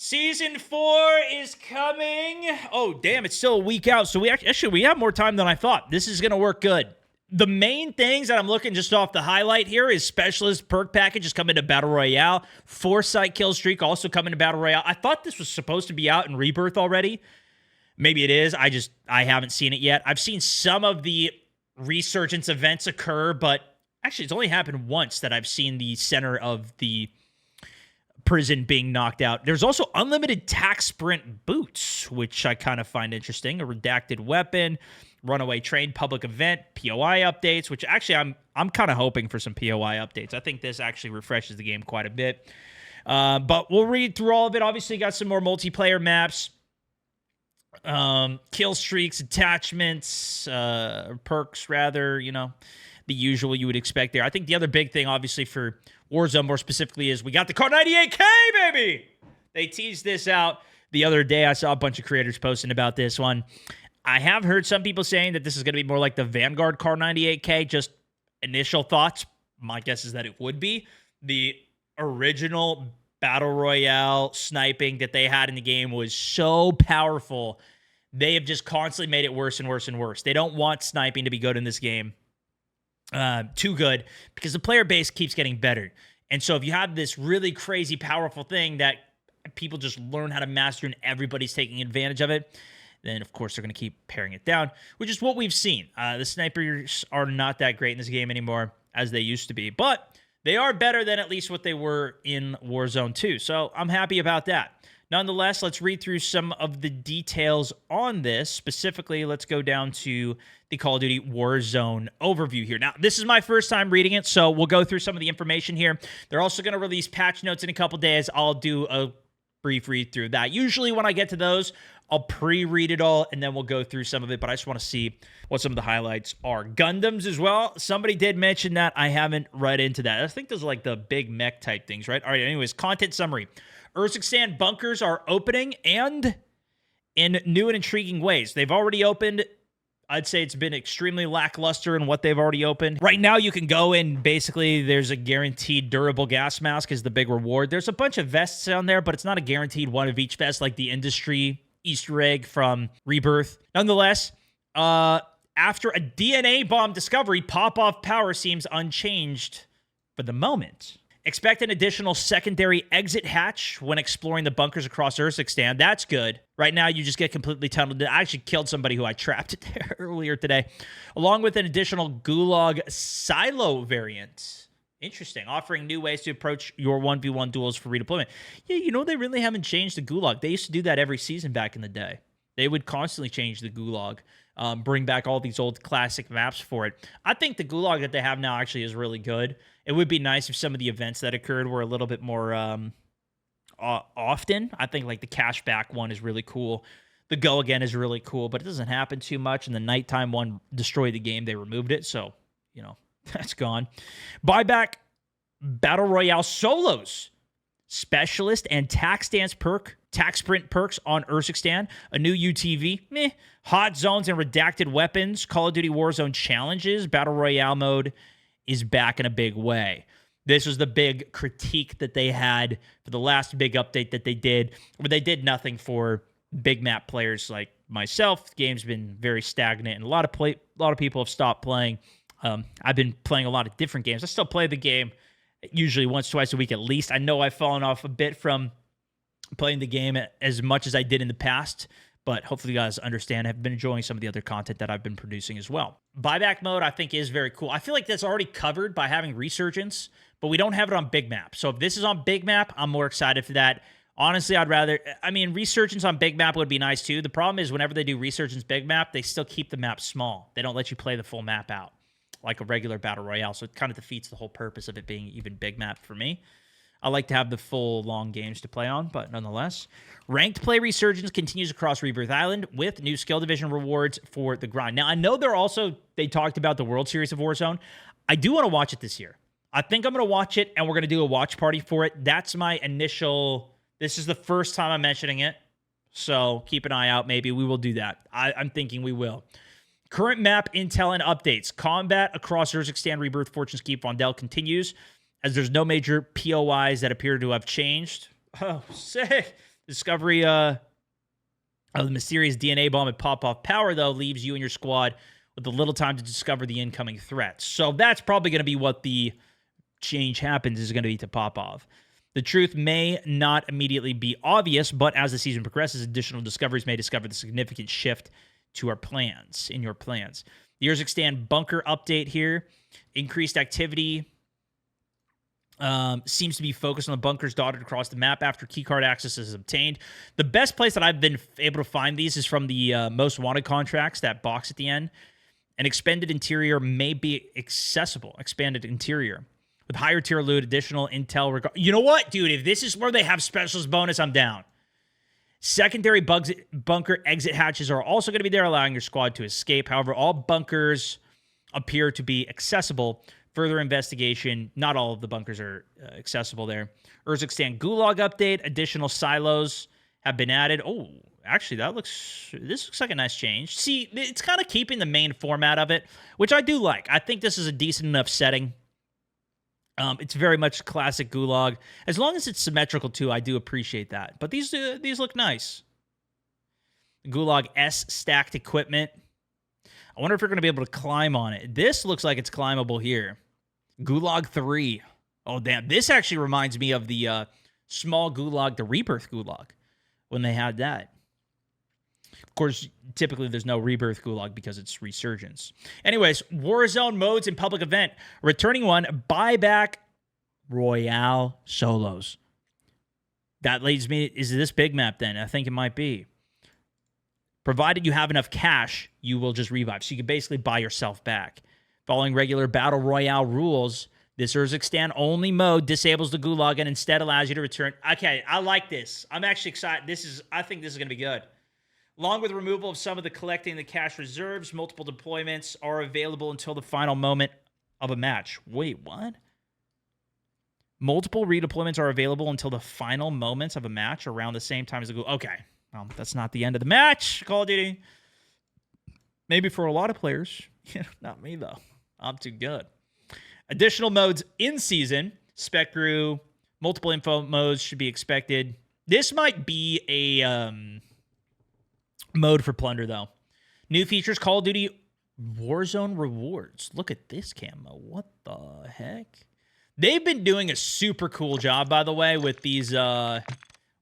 Season 4 is coming. Oh, damn, it's still a week out. So we have more time than I thought. This is going to work good. The main things that I'm looking just off the highlight here is Specialist perk package is coming to Battle Royale. Foresight kill streak also coming to Battle Royale. I thought this was supposed to be out in Rebirth already. Maybe it is. I haven't seen it yet. I've seen some of the Resurgence events occur, but actually it's only happened once that I've seen the center of the prison being knocked out. There's also unlimited tac sprint boots, which I kind of find interesting. A redacted weapon, runaway train, public event, POI updates, which actually I'm kind of hoping for some POI updates. I think this actually refreshes the game quite a bit. But we'll read through all of it. Obviously, got some more multiplayer maps, kill streaks, attachments, perks rather, the usual you would expect there. I think the other big thing, obviously, for Warzone more specifically is we got the KAR98, baby! They teased this out the other day. I saw a bunch of creators posting about this one. I have heard some people saying that this is going to be more like the Vanguard KAR98. Just initial thoughts. My guess is that it would be. The original Battle Royale sniping that they had in the game was so powerful. They have just constantly made it worse and worse and worse. They don't want sniping to be good in this game. Too good, because the player base keeps getting better. And so if you have this really crazy, powerful thing that people just learn how to master and everybody's taking advantage of it, then of course they're going to keep paring it down, which is what we've seen. The snipers are not that great in this game anymore as they used to be, but they are better than at least what they were in Warzone 2. So I'm happy about that. Nonetheless, let's read through some of the details on this. Specifically, let's go down to the Call of Duty Warzone overview here. Now, this is my first time reading it, so we'll go through some of the information here. They're also going to release patch notes in a couple days. I'll do a brief read through that. Usually when I get to those, I'll pre-read it all, and then we'll go through some of it, but I just want to see what some of the highlights are. Gundams as well. Somebody did mention that. I haven't read into that. I think those are like the big mech type things, right? All right, anyways, content summary. Urzikstan bunkers are opening, and in new and intriguing ways. They've already opened. I'd say it's been extremely lackluster in what they've already opened. Right now, you can go in, basically, there's a guaranteed durable gas mask is the big reward. There's a bunch of vests on there, but it's not a guaranteed one of each vest like the industry Easter egg from Rebirth. Nonetheless, after a DNA bomb discovery, pop-off power seems unchanged for the moment. Expect an additional secondary exit hatch when exploring the bunkers across Urzikstan. That's good. Right now, you just get completely tunneled. I actually killed somebody who I trapped there earlier today, along with an additional Gulag silo variant. Interesting. Offering new ways to approach your 1v1 duels for redeployment. Yeah, they really haven't changed the Gulag. They used to do that every season back in the day. They would constantly change the Gulag, bring back all these old classic maps for it. I think the Gulag that they have now actually is really good. It would be nice if some of the events that occurred were a little bit more often. I think like the cashback one is really cool. The go again is really cool, but it doesn't happen too much. And the nighttime one destroyed the game. They removed it. So, that's gone. Buyback Battle Royale solos. Specialist and tac sprint perks on Urzikstan. A new UTV. Meh. Hot zones and redacted weapons. Call of Duty Warzone challenges. Battle Royale mode is back in a big way. This was the big critique that they had for the last big update that they did, where they did nothing for big map players like myself. The game's been very stagnant, and a lot of people have stopped playing. I've been playing a lot of different games. I still play the game usually once, twice a week at least. I know I've fallen off a bit from playing the game as much as I did in the past, but hopefully you guys understand. I've been enjoying some of the other content that I've been producing as well. Buyback mode, I think, is very cool. I feel like that's already covered by having Resurgence, but we don't have it on Big Map. So if this is on Big Map, I'm more excited for that. Honestly, Resurgence on Big Map would be nice too. The problem is whenever they do Resurgence Big Map, they still keep the map small. They don't let you play the full map out like a regular Battle Royale. So it kind of defeats the whole purpose of it being even Big Map for me. I like to have the full long games to play on, but nonetheless. Ranked play Resurgence continues across Rebirth Island with new skill division rewards for the grind. Now, I know they talked about the World Series of Warzone. I do want to watch it this year. I think I'm going to watch it, and we're going to do a watch party for it. That's my initial... This is the first time I'm mentioning it, so keep an eye out. Maybe we will do that. I'm thinking we will. Current map intel and updates. Combat across Urzikstan, Rebirth, Fortune's Keep, Vondel continues, as there's no major POIs that appear to have changed. Oh, sick. Discovery of the mysterious DNA bomb and pop-off power, though, leaves you and your squad with a little time to discover the incoming threats. So that's probably going to be what the change happens, is going to be to pop-off. The truth may not immediately be obvious, but as the season progresses, additional discoveries may discover the significant shift to our plans, in your plans. The Urzikstan bunker update here. Increased activity seems to be focused on the bunkers dotted across the map after keycard access is obtained. The best place that I've been able to find these is from the most wanted contracts, that box at the end. An expanded interior may be accessible. Expanded interior. With higher tier loot, additional intel. You know what, dude? If this is where they have specialist bonus, I'm down. Secondary bunker exit hatches are also going to be there, allowing your squad to escape. However, all bunkers appear to be accessible. Further investigation, not all of the bunkers are accessible there. Urzikstan Gulag update. Additional silos have been added. Oh, actually, this looks like a nice change. See, it's kind of keeping the main format of it, which I do like. I think this is a decent enough setting. It's very much classic Gulag. As long as it's symmetrical, too, I do appreciate that. But these look nice. Gulag S stacked equipment. I wonder if we're going to be able to climb on it. This looks like it's climbable here. Gulag 3. Oh, damn. This actually reminds me of the small Gulag, the Rebirth Gulag, when they had that. Of course, typically there's no Rebirth Gulag because it's Resurgence. Anyways, Warzone modes and public event. Returning one, buyback Royale solos. That leads me, is this big map then? I think it might be. Provided you have enough cash, you will just revive. So you can basically buy yourself back. Following regular Battle Royale rules, this Urzikstan only mode disables the Gulag and instead allows you to return. Okay, I like this. I'm actually excited. I think this is going to be good. Along with removal of some of the collecting the cash reserves, multiple deployments are available until the final moment of a match. Wait, what? Multiple redeployments are available until the final moments of a match around the same time as the Gulag. Okay. Well, that's not the end of the match, Call of Duty. Maybe for a lot of players. Not me, though. I'm too good. Additional modes in season. Spec Crew. Multiple info modes should be expected. This might be a mode for plunder, though. New features, Call of Duty Warzone Rewards. Look at this camo. What the heck? They've been doing a super cool job, by the way, with these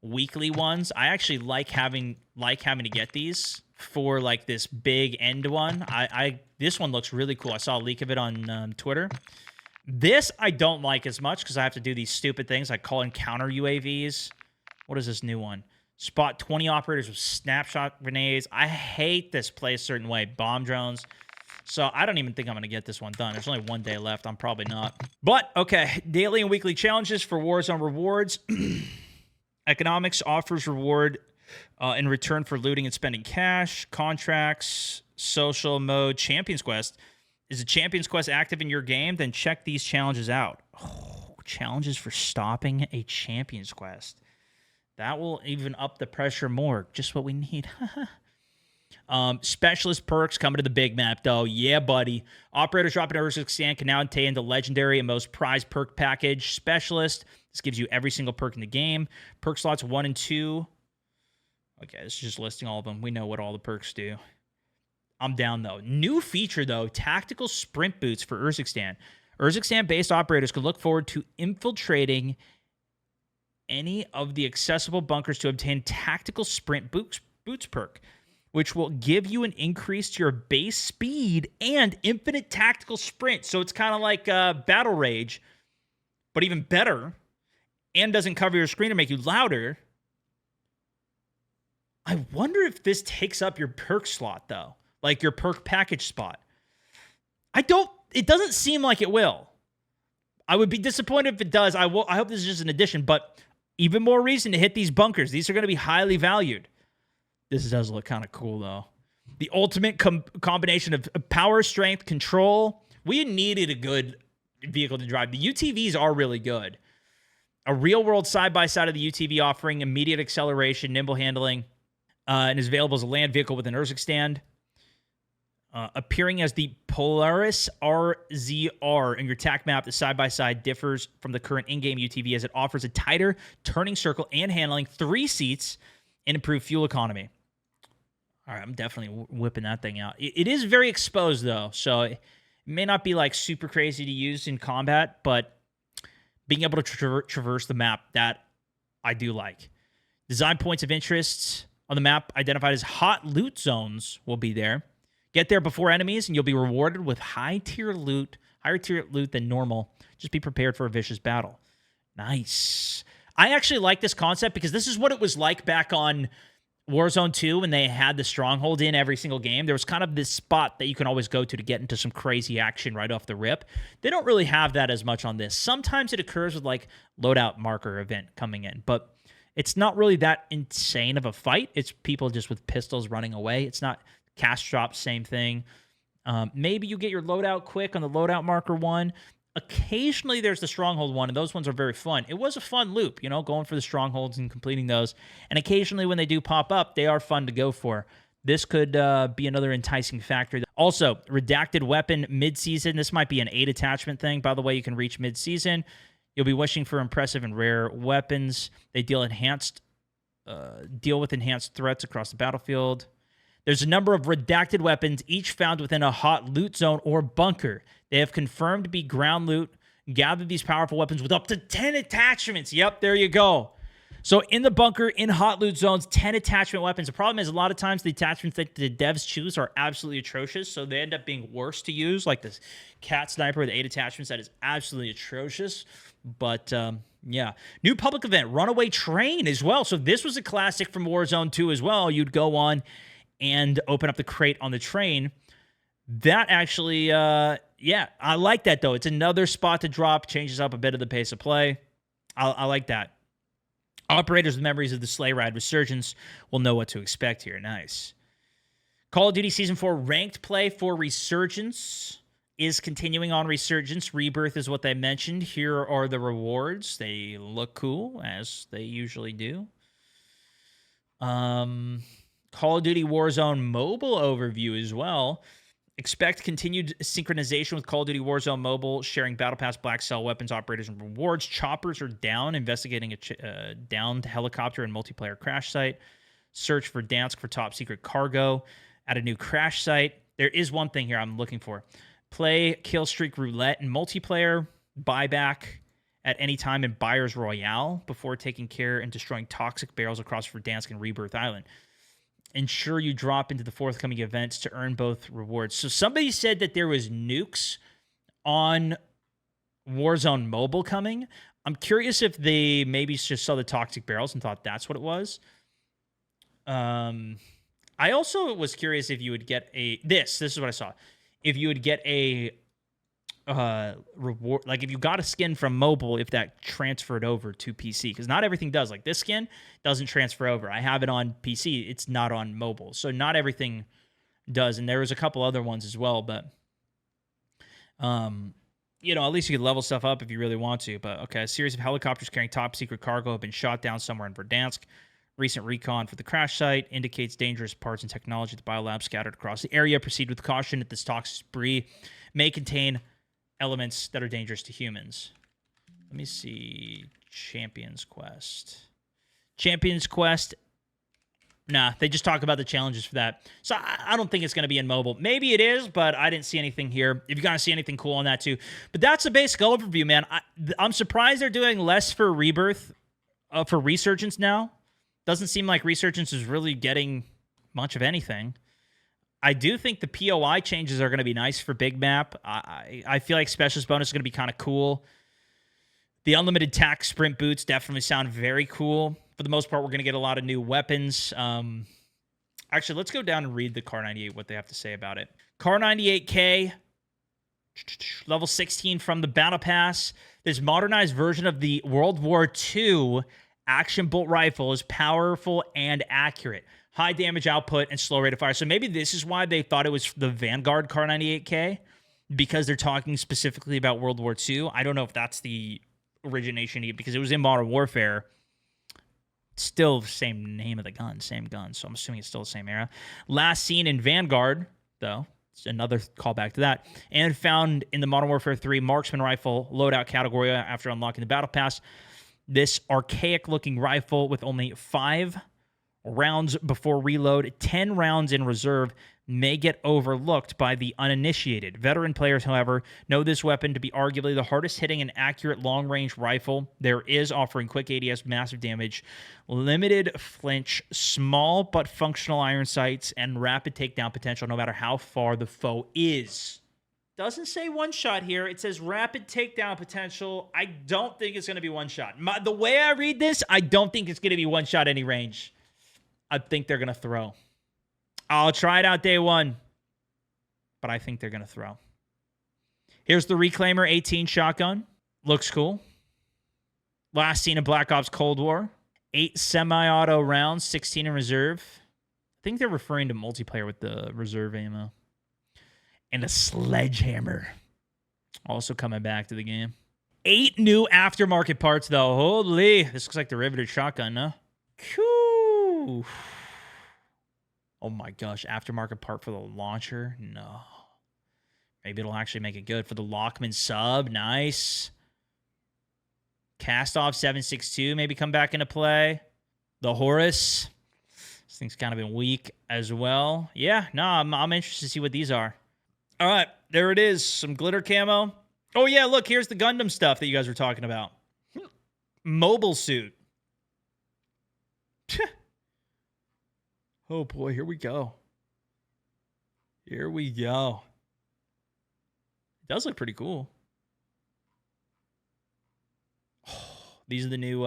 weekly ones. I actually like having to get these for like this big end one. This one looks really cool. I saw a leak of it on Twitter. This I don't like as much because I have to do these stupid things like call in counter UAVs. What is this new one? Spot 20 operators with snapshot grenades. I hate this play a certain way. Bomb drones. So I don't even think I'm going to get this one done. There's only one day left. I'm probably not. But, okay. Daily and weekly challenges for Warzone rewards. Economics offers reward in return for looting and spending cash. Contracts. Social mode. Champions Quest. Is the Champions Quest active in your game? Then check these challenges out. Oh, challenges for stopping a Champions Quest. That will even up the pressure more. Just what we need. Specialist perks coming to the big map, though. Yeah, buddy. Operators dropping Urzikstan can now attain the legendary and most prized perk package. Specialist. This gives you every single perk in the game. Perk slots 1 and 2. Okay, this is just listing all of them. We know what all the perks do. I'm down, though. New feature, though. Tactical sprint boots for Urzikstan. Urzikstan-based operators could look forward to infiltrating any of the accessible bunkers to obtain tactical sprint boots perk, which will give you an increase to your base speed and infinite tactical sprint. So it's kind of like Battle Rage, but even better, and doesn't cover your screen or make you louder. I wonder if this takes up your perk slot, though, like your perk package spot. It doesn't seem like it will. I would be disappointed if it does. I hope this is just an addition, but even more reason to hit these bunkers. These are going to be highly valued. This does look kind of cool, though. The ultimate combination of power, strength, control. We needed a good vehicle to drive. The UTVs are really good. A real-world side-by-side of the UTV offering immediate acceleration, nimble handling, and is available as a land vehicle with an Urzikstan. Appearing as the Polaris RZR in your TAC map, the side-by-side differs from the current in-game UTV as it offers a tighter turning circle and handling, 3 seats, and improved fuel economy. All right, I'm definitely whipping that thing out. It is very exposed, though, so it may not be, like, super crazy to use in combat, but being able to traverse the map, that I do like. Design points of interest on the map identified as hot loot zones will be there. Get there before enemies, and you'll be rewarded with higher tier loot than normal. Just be prepared for a vicious battle. Nice. I actually like this concept because this is what it was like back on Warzone 2 when they had the stronghold in every single game. There was kind of this spot that you can always go to get into some crazy action right off the rip. They don't really have that as much on this. Sometimes it occurs with like loadout marker event coming in, but it's not really that insane of a fight. It's people just with pistols running away. It's not cast drop, same thing. Maybe you get your loadout quick on the loadout marker one. Occasionally there's the stronghold one, and those ones are very fun. It was a fun loop, you know, going for the strongholds and completing those. And occasionally when they do pop up, they are fun to go for. This could be another enticing factor. Also, redacted weapon mid-season. This might be an 8 attachment thing. By the way, you can reach mid-season. You'll be wishing for impressive and rare weapons. They deal with enhanced threats across the battlefield. There's a number of redacted weapons, each found within a hot loot zone or bunker. They have confirmed to be ground loot. Gather these powerful weapons with up to 10 attachments. Yep, there you go. So in the bunker, in hot loot zones, 10 attachment weapons. The problem is a lot of times the attachments that the devs choose are absolutely atrocious, so they end up being worse to use, like this cat sniper with 8 attachments. That is absolutely atrocious. But, yeah. New public event, Runaway Train as well. So this was a classic from Warzone 2 as well. You'd go on and open up the crate on the train. That actually, yeah, I like that, though. It's another spot to drop, changes up a bit of the pace of play. I like that. Operators with memories of the sleigh ride Resurgence will know what to expect here. Nice. Call of Duty Season 4 ranked play for Resurgence is continuing on Resurgence. Rebirth is what they mentioned. Here are the rewards. They look cool, as they usually do. Call of Duty Warzone Mobile overview as well. Expect continued synchronization with Call of Duty Warzone Mobile, sharing Battle Pass, Black Cell, weapons, operators, and rewards. Choppers are down, investigating a downed helicopter and multiplayer crash site. Search for Dansk for top secret cargo at a new crash site. There is one thing here I'm looking for. Play Kill Streak Roulette and multiplayer. Buyback at any time in Buyer's Royale before taking care and destroying toxic barrels across Verdansk and Rebirth Island. Ensure you drop into the forthcoming events to earn both rewards. So somebody said that there was nukes on Warzone Mobile coming. I'm curious if they maybe just saw the toxic barrels and thought that's what it was. I also was curious if you would get a... This is what I saw. If you would get a reward, like if you got a skin from mobile, if that transferred over to PC, because not everything does. Like this skin doesn't transfer over. I have it on PC, it's not on mobile, so not everything does. And there was a couple other ones as well, but you know, at least you could level stuff up if you really want to. But okay, a series of helicopters carrying top secret cargo have been shot down somewhere in Verdansk. Recent recon for the crash site indicates dangerous parts and technology at the biolab scattered across the area. Proceed with caution, that this toxic debris may contain elements that are dangerous to humans. Let me see. Champions Quest. Champions Quest. Nah, they just talk about the challenges for that. So I don't think it's going to be in mobile. Maybe it is, but I didn't see anything here. If you got to see anything cool on that too. But that's a basic overview, man. I'm surprised they're doing less for Rebirth, for Resurgence now. Doesn't seem like Resurgence is really getting much of anything. I do think the POI changes are going to be nice for Big Map. I feel like Specialist Bonus is going to be kind of cool. The Unlimited Tac Sprint Boots definitely sound very cool. For the most part, we're going to get a lot of new weapons. Actually, let's go down and read the KAR98, what they have to say about it. KAR98K, level 16 from the Battle Pass. This modernized version of the World War II action bolt rifle is powerful and accurate. High damage output and slow rate of fire. So maybe this is why they thought it was the Vanguard KAR98K, because they're talking specifically about World War II. I don't know if that's the origination, because it was in Modern Warfare. Still the same name of the gun, same gun. So I'm assuming it's still the same era. Last seen in Vanguard, though. It's another callback to that. And found in the Modern Warfare 3 marksman rifle loadout category after unlocking the battle pass. This archaic-looking rifle with only 5 rounds before reload, 10 rounds in reserve, may get overlooked by the uninitiated. Veteran players, however, know this weapon to be arguably the hardest hitting and accurate long-range rifle there is, offering quick ADS, massive damage, limited flinch, small but functional iron sights, and rapid takedown potential no matter how far the foe is. Doesn't say one shot here. It says rapid takedown potential. I don't think it's going to be one shot. The way I read this, I don't think it's going to be one shot any range. I think they're going to throw. I'll try it out day one, but I think they're going to throw. Here's the Reclaimer 18 shotgun. Looks cool. Last seen in Black Ops Cold War. 8 semi-auto rounds, 16 in reserve. I think they're referring to multiplayer with the reserve ammo. And a sledgehammer. Also coming back to the game. 8 new aftermarket parts, though. Holy. This looks like the riveted shotgun, huh? Cool. Oh my gosh, aftermarket part for the launcher? No. Maybe it'll actually make it good. For the Lockman sub, nice. Cast off 7.62, maybe come back into play. The Horus. This thing's kind of been weak as well. Yeah, no, I'm interested to see what these are. All right, there it is. Some glitter camo. Oh yeah, look, here's the Gundam stuff that you guys were talking about. Mobile suit. Oh boy, here we go. Here we go. It does look pretty cool. Oh, these are the new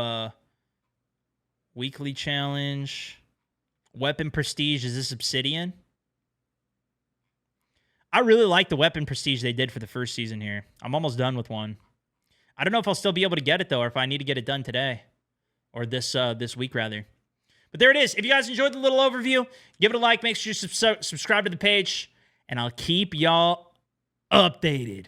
weekly challenge. Weapon prestige. Is this Obsidian? I really like the weapon prestige they did for the first season here. I'm almost done with one. I don't know if I'll still be able to get it though, or if I need to get it done today. Or this week rather. But there it is. If you guys enjoyed the little overview, give it a like. Make sure you subscribe to the page. And I'll keep y'all updated.